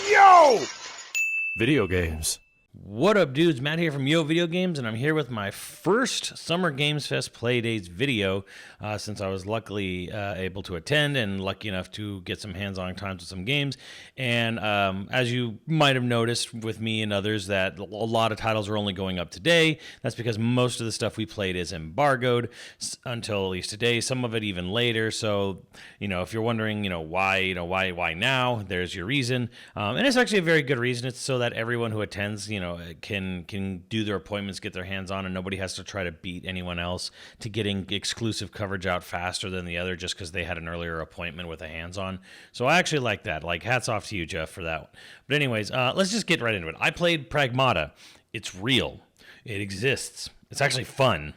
Yo! Video games. What up, dudes? Matt here from YoVideogames, and I'm here with my first Summer Games Fest Playdays video, since I was luckily able to attend and lucky enough to get some hands-on times with some games. And as you might have noticed with me and others, that a lot of titles are only going up today. That's because most of the stuff we played is embargoed until at least today. Some of it even later. So, if you're wondering, why now? There's your reason, and it's actually a very good reason. It's so that everyone who attends, can do their appointments, get their hands on, and nobody has to try to beat anyone else to getting exclusive coverage out faster than the other just because they had an earlier appointment with a hands-on. So I actually like that. Like, hats off to you, Jeff, for that one. But anyways, let's just get right into it. I played Pragmata. It's real. It exists. It's actually fun.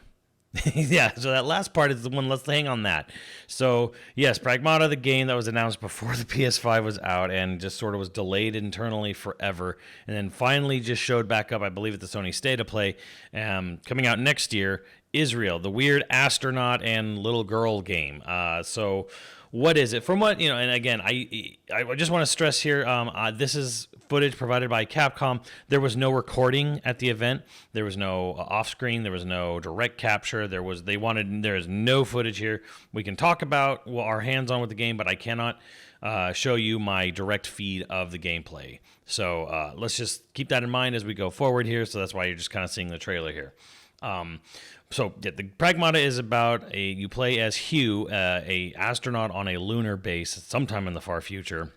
Yeah, so that last part is the one. Let's hang on that. So, yes, Pragmata, the game that was announced before the PS5 was out and just sort of was delayed internally forever, and then finally just showed back up, I believe, at the Sony State of Play, coming out next year, Israel, the weird astronaut and little girl game. So what is it? From what, and again, I just want to stress here, this is footage provided by Capcom. There was no recording at the event. There was no off-screen. There was no direct capture. There is no footage here. We can talk about our hands-on with the game, but I cannot show you my direct feed of the gameplay. So let's just keep that in mind as we go forward here. So that's why you're just kind of seeing the trailer here. The Pragmata is about you play as Hugh, a astronaut on a lunar base sometime in the far future.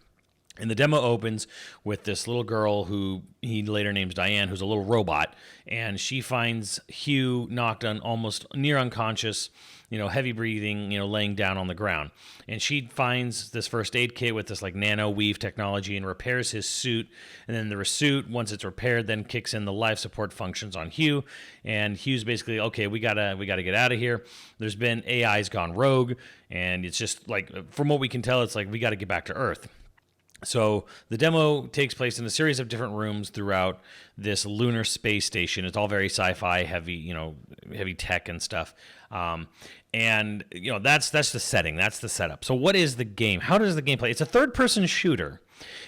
And the demo opens with this little girl who he later names Diane, who's a little robot, and she finds Hugh knocked on almost near unconscious, heavy breathing, laying down on the ground. And she finds this first aid kit with this like nano weave technology and repairs his suit. And then the suit, once it's repaired, then kicks in the life support functions on Hugh. And Hugh's basically, okay, we gotta get out of here. There's been AI's gone rogue, and it's just like, from what we can tell, it's like we got to get back to Earth. So the demo takes place in a series of different rooms throughout this lunar space station. It's all very sci-fi, heavy, heavy tech and stuff. And that's the setting. That's the setup. So what is the game? How does the game play? It's a third-person shooter.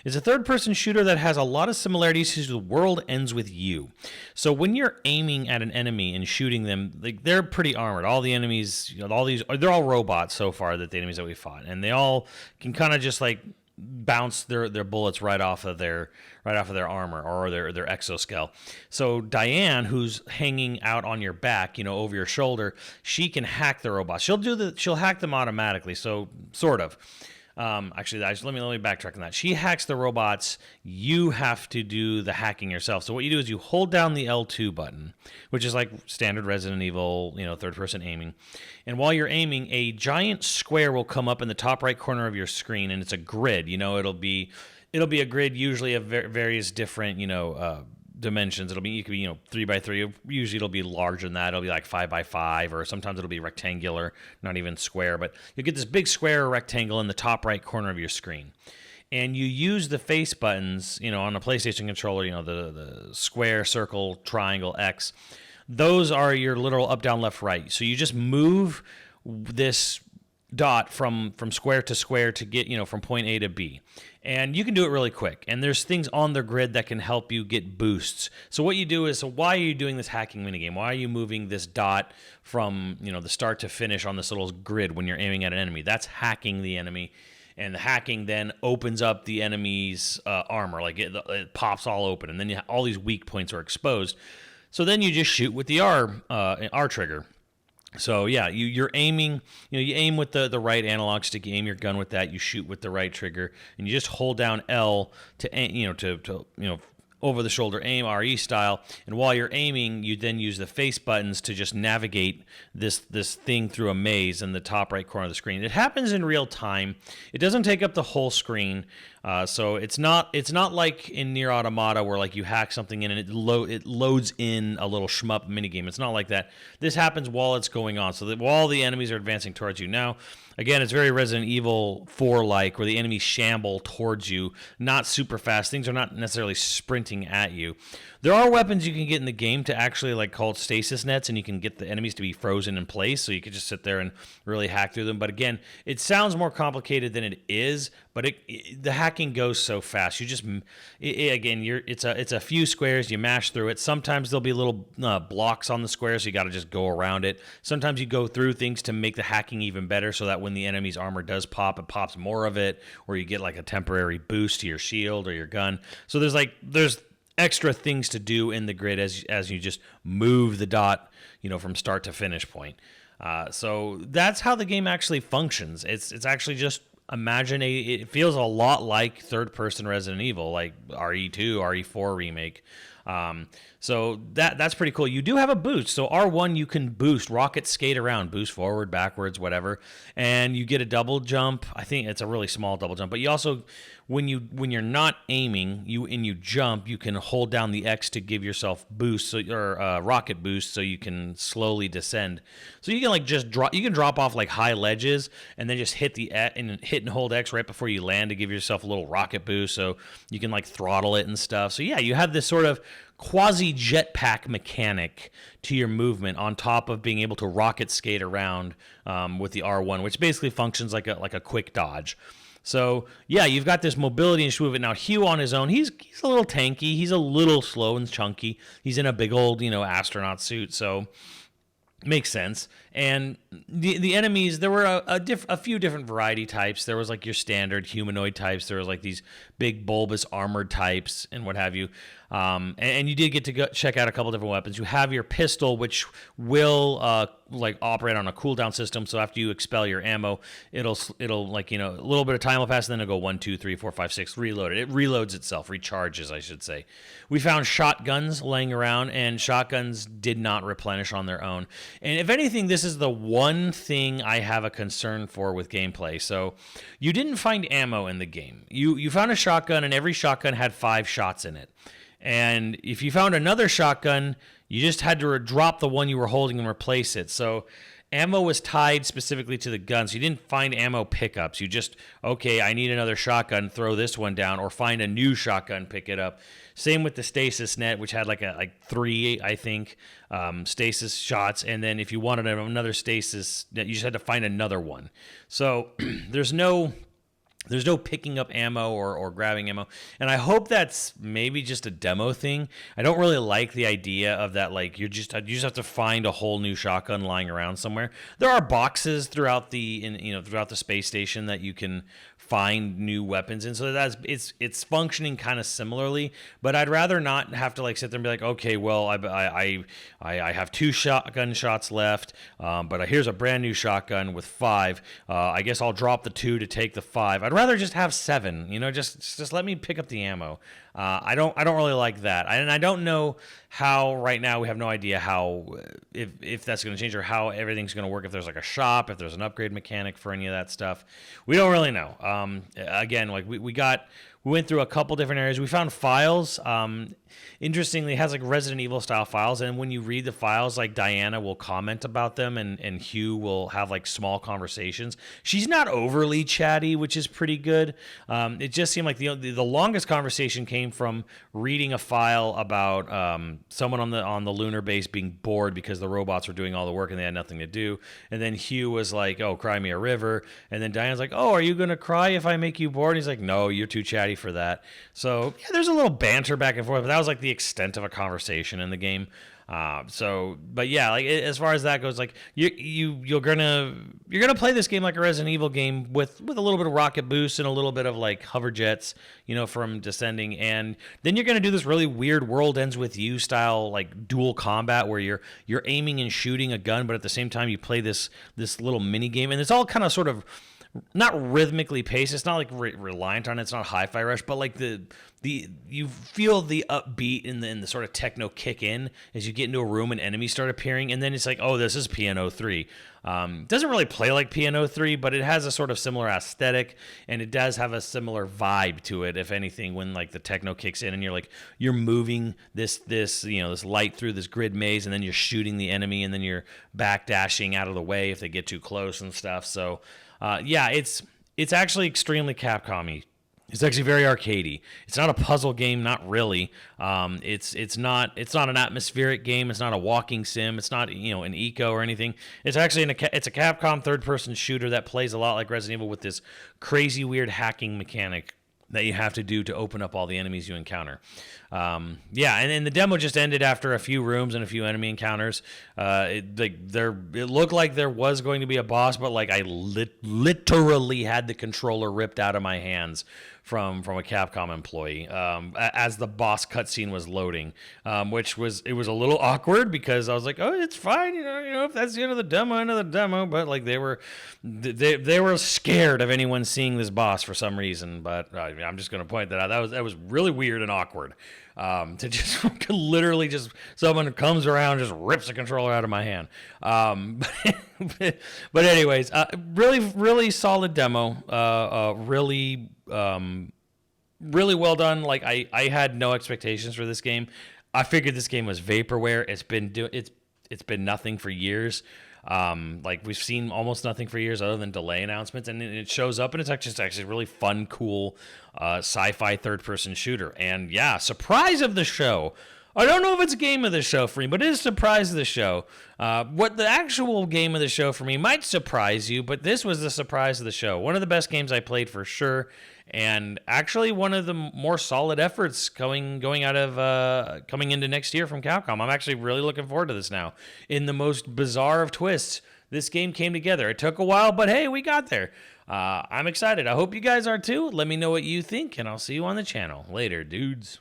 It's a third-person shooter that has a lot of similarities to The World Ends With You. So when you're aiming at an enemy and shooting them, they're pretty armored. All the enemies, they're all robots so far, the enemies that we fought, and they all can kind of just like bounce their bullets right off of their armor or their exoskeleton. So Diane, who's hanging out on your back, over your shoulder, she can hack the robots. She'll hack them automatically. So sort of. Actually, let me backtrack on that. She hacks the robots. You have to do the hacking yourself. So what you do is you hold down the L2 button, which is like standard Resident Evil, third-person aiming. And while you're aiming, a giant square will come up in the top right corner of your screen, and it's a grid. It'll be a grid usually of various different, dimensions. It could be 3x3. Usually it'll be larger than that. It'll be like 5x5, or sometimes it'll be rectangular, not even square. But you get this big square or rectangle in the top right corner of your screen, and you use the face buttons. On a PlayStation controller, the square, circle, triangle, X. Those are your literal up, down, left, right. So you just move this dot from square to square to get from point A to B, and you can do it really quick, and there's things on the grid that can help you get boosts. So what you do is, why are you doing this hacking minigame? Why are you moving this dot from the start to finish on this little grid when you're aiming at an enemy? That's hacking the enemy, and the hacking then opens up the enemy's armor. Like it pops all open, and then all these weak points are exposed. So then you just shoot with the R trigger. So yeah, you're aiming. You aim with the right analog stick. You aim your gun with that. You shoot with the right trigger, and you just hold down L to aim, to over the shoulder aim, RE style. And while you're aiming, you then use the face buttons to just navigate this thing through a maze in the top right corner of the screen. It happens in real time. It doesn't take up the whole screen. So it's not like in Nier Automata where like you hack something in and it loads in a little shmup minigame. It's not like that. This happens while it's going on, so that while the enemies are advancing towards you. Now, again, it's very Resident Evil 4-like, where the enemies shamble towards you, not super fast. Things are not necessarily sprinting at you. There are weapons you can get in the game to actually like called stasis nets, and you can get the enemies to be frozen in place, so you could just sit there and really hack through them. But again, it sounds more complicated than it is, but the hacking goes so fast. You just again, it's a few squares. You mash through it. Sometimes there'll be little blocks on the square, so you got to just go around it. Sometimes you go through things to make the hacking even better, so that when the enemy's armor does pop, it pops more of it, or you get like a temporary boost to your shield or your gun. So there's extra things to do in the grid as you just move the dot, from start to finish point. So that's how the game actually functions. It's actually just it feels a lot like third-person Resident Evil, like RE2, RE4 remake. So that's pretty cool. You do have a boost. So R1, you can boost, rocket skate around, boost forward, backwards, whatever, and you get a double jump. I think it's a really small double jump, but you also, when you're not aiming, you jump, you can hold down the X to give yourself boost, or rocket boost, so you can slowly descend. So you can drop off like high ledges and then just hit and hold X right before you land to give yourself a little rocket boost, so you can like throttle it and stuff. So yeah, you have this sort of quasi jetpack mechanic to your movement on top of being able to rocket skate around with the R1, which basically functions like a quick dodge. So yeah, you've got this mobility and movement. Now Hugh on his own, he's a little tanky, he's a little slow and chunky. He's in a big old astronaut suit, so makes sense. And the enemies, there were a few different variety types. There was like your standard humanoid types. There was like these big bulbous armored types and what have you. And you did get to check out a couple different weapons. You have your pistol, which will operate on a cooldown system. So after you expel your ammo, it'll a little bit of time will pass, and then it'll go 1, 2, 3, 4, 5, 6, reload it. It reloads itself, recharges, I should say. We found shotguns laying around, and shotguns did not replenish on their own. And if anything, this is the one thing I have a concern for with gameplay. So you didn't find ammo in the game. You found a shotgun, and every shotgun had 5 shots in it. And if you found another shotgun, you just had to drop the one you were holding and replace it. So ammo was tied specifically to the gun. So you didn't find ammo pickups. You just, okay, I need another shotgun, throw this one down, or find a new shotgun, pick it up. Same with the stasis net, which had like 3, I think, stasis shots. And then if you wanted another stasis net, you just had to find another one. So there's no picking up ammo or grabbing ammo. And I hope that's maybe just a demo thing. I don't really like the idea of that, like you just have to find a whole new shotgun lying around somewhere. There are boxes throughout the space station that you can find new weapons in, so it's functioning kind of similarly. But I'd rather not have to sit there and be like, okay, well, I have 2 shotgun shots left, but here's a brand new shotgun with 5. I guess I'll drop the 2 to take the 5. I'd rather just have 7. Just let me pick up the ammo. I don't really like that, and I don't know how. Right now, we have no idea how if that's going to change, or how everything's going to work. If there's like a shop, if there's an upgrade mechanic for any of that stuff, we don't really know. Again, we went through a couple different areas. We found files. Interestingly, it has like Resident Evil style files, and when you read the files, like Diana will comment about them, and Hugh will have like small conversations. She's not overly chatty, which is pretty good. It just seemed like the longest conversation came from reading a file about someone on the lunar base being bored because the robots were doing all the work and they had nothing to do. And then Hugh was like, "Oh, cry me a river." And then Diana's like, "Oh, are you gonna cry if I make you bored?" And he's like, "No, you're too chatty for that." So yeah, there's a little banter back and forth, but that was like the extent of a conversation in the game. But yeah, like as far as that goes, like you're gonna play this game like a Resident Evil game with a little bit of rocket boost and a little bit of like hover jets, from descending, and then you're gonna do this really weird world ends with you style like dual combat where you're aiming and shooting a gun, but at the same time you play this little mini game, and it's all kind of sort of not rhythmically paced. It's not like reliant on it. It's not Hi-Fi Rush, but like you feel the upbeat and the sort of techno kick in as you get into a room and enemies start appearing, and then it's like, oh, this is PNO3. Doesn't really play like PNO3, but it has a sort of similar aesthetic, and it does have a similar vibe to it, if anything, when like the techno kicks in and you're moving this light through this grid maze, and then you're shooting the enemy, and then you're backdashing out of the way if they get too close and stuff. So yeah, it's actually extremely Capcom-y. It's actually very arcadey. It's not a puzzle game, not really. It's not an atmospheric game. It's not a walking sim. It's not an eco or anything. It's actually it's a Capcom third-person shooter that plays a lot like Resident Evil with this crazy weird hacking mechanic that you have to do to open up all the enemies you encounter. And then the demo just ended after a few rooms and a few enemy encounters. It looked like there was going to be a boss, but like I literally had the controller ripped out of my hands from a Capcom employee as the boss cutscene was loading, which was a little awkward because I was like, oh, it's fine, if that's the end of the demo, but like they were scared of anyone seeing this boss for some reason. But I'm just going to point that out. That was really weird and awkward. To just literally just someone comes around and just rips the controller out of my hand. But anyways, really solid demo. Really well done. Like I had no expectations for this game. I figured this game was vaporware. It's been nothing for years. Like we've seen almost nothing for years other than delay announcements, and it shows up, and it's actually a really fun, cool sci-fi third-person shooter. And yeah, surprise of the show. I don't know if it's game of the show for me, but it is surprise of the show. What the actual game of the show for me might surprise you, but this was the surprise of the show. One of the best games I played for sure, and actually one of the more solid efforts coming into next year from Capcom. I'm actually really looking forward to this now. In the most bizarre of twists, this game came together. It took a while, but hey, we got there. I'm excited. I hope you guys are too. Let me know what you think, and I'll see you on the channel later, dudes.